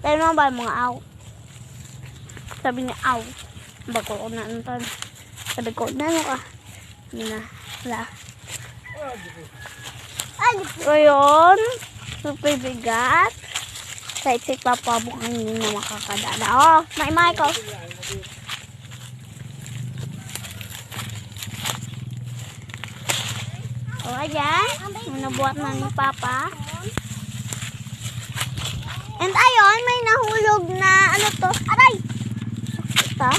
Tayo naman ba mga aw? Sabi niya aw. Bago ko na ito. Sabi ko na ano ka. Hindi na. Wala. So yun. Super bigat. Kahit si Papa mukhang hindi na makakadala. Oh, may ko. O, ayan. Nabuhat na ni Papa. And ayun, may nahulog na, ano to? Aray! Ito?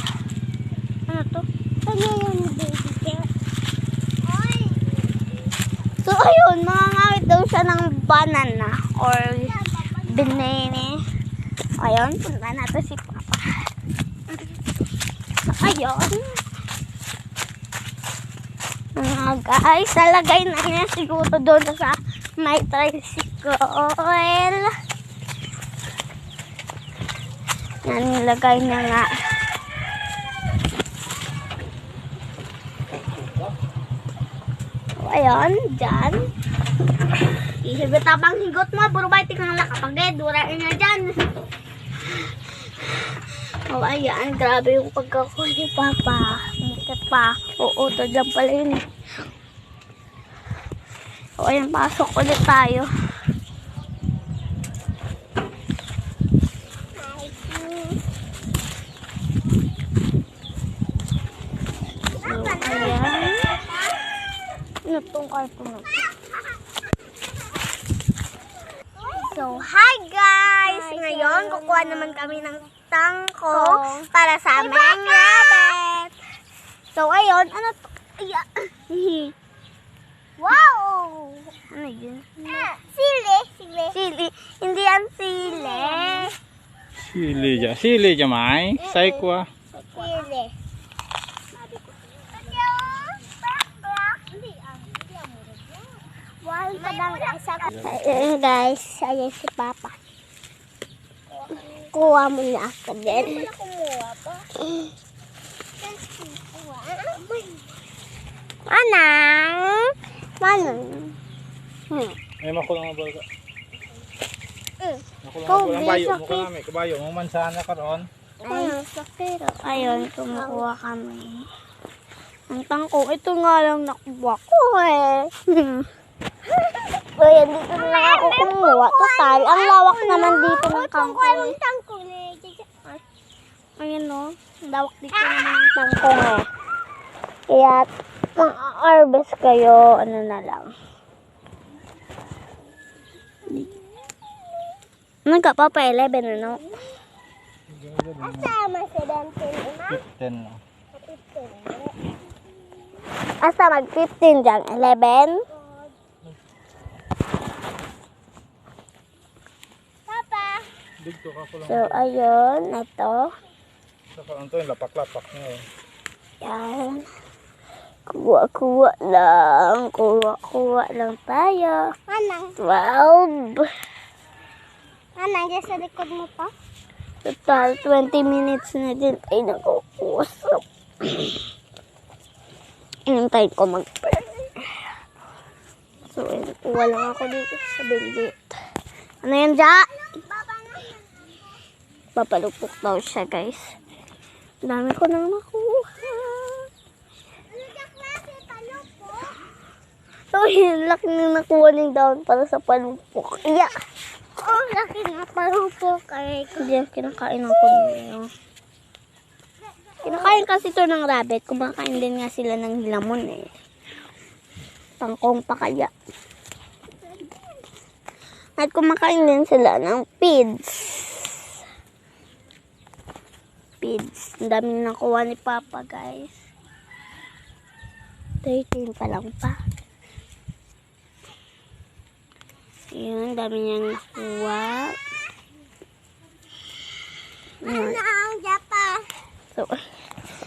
Ano to? Ano yung baby cat? So, ayun, mangangawit daw siya ng banana or banana. Ayun, punta natin si Papa. So, ayun. Guys, talagay na niya siguro doon sa may tricycle. Yan, nilagay niya nga. So, ayun, dyan. Ihigit abang higot mo, puro baitik ng lakapagay, durain niya dyan. Oh, ayan, grabe yung pagkakuha ni Papa. Mikit pa. Oo, ito dyan pala yun eh. O, ayan, pasok ulit tayo. So, ayan. Ano itong karton na ito? So, hi guys! Ngayon, kukuha naman kami ng tangko para sa aming rabbit. So, ayun, ano to? Wow! Ano yun? Sili. Sili. Hindi yan sili. Sili dyan, may. Say ko ah. Sili. Wow, padang guys. Ayun guys, ayun si Papa. Kuha mo na ako din. Kumuha pa. Anang? Manang? Ay, makulang ang balga. Makulang ang bayo mo ka namin. Kabayo mo mansana ka roon. Ayun, kumukuha kami. Ang tangko, ito nga lang nakuha ko eh. Ayan, dito na lang ako kumuha. Total, ang lawak naman dito ng kangkong. Ayan no, ang lawak dito naman ng kangkong eh. Kaya, mag-harvest kayo, ano na lang. Nagkapa pa 11, ano? Asa, mas 15 na. Asa, mag-15 dyan, 11? Papa! So, ayun, ito. Saka ito yung lapak-lapak nyo eh. Yan. Kuha-kuha lang. Kuha-kuha lang tayo. Anang? 12. Anang, dyan sa likod mo pa? Total, 20 minutes na din tayo nag-uusap. Inantayin ko mag-burn. So, kuha lang ako dito sa bildit. Ano yan, Ja? Papalupok daw siya, guys. Dami ko nang nakuha. So, yung laki nang nakuha ng daon para sa palupok. Yeah. Oh, laki na palupok. Hindi, kinakain ako nila. Kinakain kasi ito ng rabbit. Kumakain din nga sila ng lamon eh. Tangkong pa kaya. At kumakain din sila ng pids. Pids. Ang dami na nakuha ni Papa, guys. 13 pa lang pa. Ayan, dami niyang nakuha. So,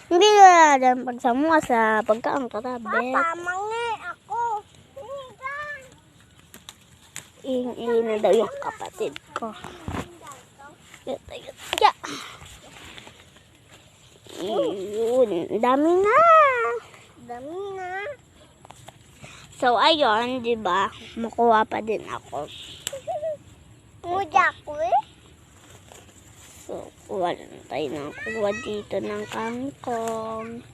hindi na lang pagsamuha sa pagkaang karabet. Papa, mangi ako. Iing na daw yung kapatid ko. Yata. Yun, dami na. So, ayun, di ba? Makuha pa din ako. Muja ko eh. So, kuha lang tayo ng kuha dito ng kangkong.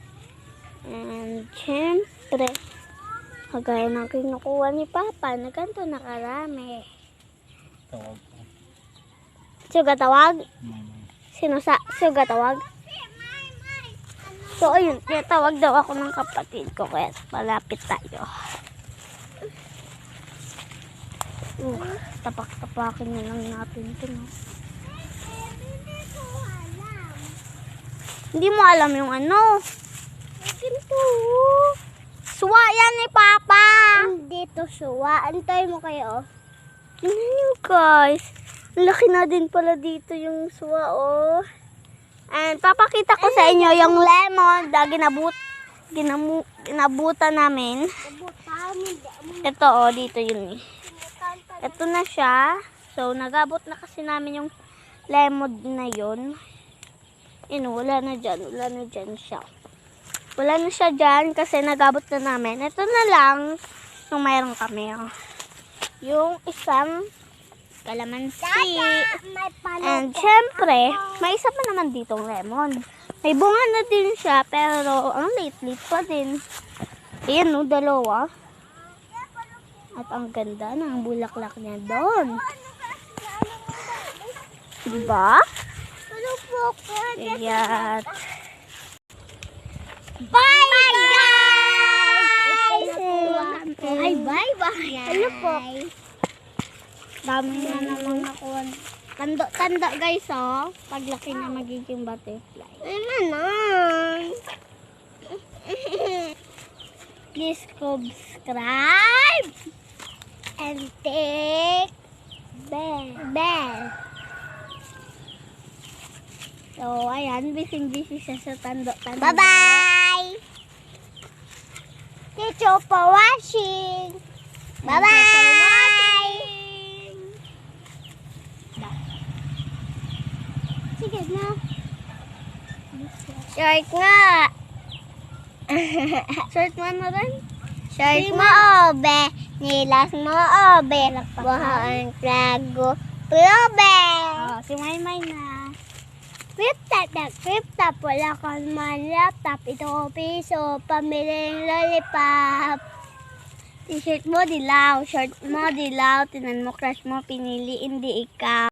And, syempre, kagaya ng kinukuha ni Papa, na ganito na karami. Tawag. Suga tawag? May. Suga tawag? So, ayun, tawag daw ako ng kapatid ko, kaya palapit tayo. Tapak-tapakin na lang natin ito, no? Hindi mo alam yung ano. Ito. Suwa yan ni Papa. Hindi to suwa. Antay mo kayo. Tingnan nyo guys. Ang laki na din pala dito yung suwa, oh. And papakita ko sa inyo yung lemon na ginabutan namin. Ito, oh, dito yun. Ito na siya. So, nagabot na kasi namin yung lemon na yun. Yun, wala na dyan siya. Wala na siya dyan kasi nagabot na namin. Ito na lang yung mayroon kami. Yung isang kalamansi. And syempre, may isa pa naman ditong lemon. May bunga na din siya, pero ang late-late pa din. Ayan, no, dalawa. At ang ganda ng bulaklak niya doon. Diba? Ayan. Bye, guys! Ay, bye-bye. Hello po. Dami na naman nakuha. Tanda guys, oh. Paglaki na magiging butterfly. Ay, manang. Please subscribe and take bell. So, ayan. Busy siya sa tanda. Bye-bye! Thank you for watching. Bye-bye! Sige na. Short nga. Short mo na rin? Short mo, obe. Nilas mo, obe. Buhaan klago. Probe. Oh, si Maymay na. Flip top. Wala kang man laptop. Ito piso. Pamiling lollipop. T-shirt mo dilaw. Short mo dilaw. Tinan mo, crush mo. Pinili, hindi ikaw.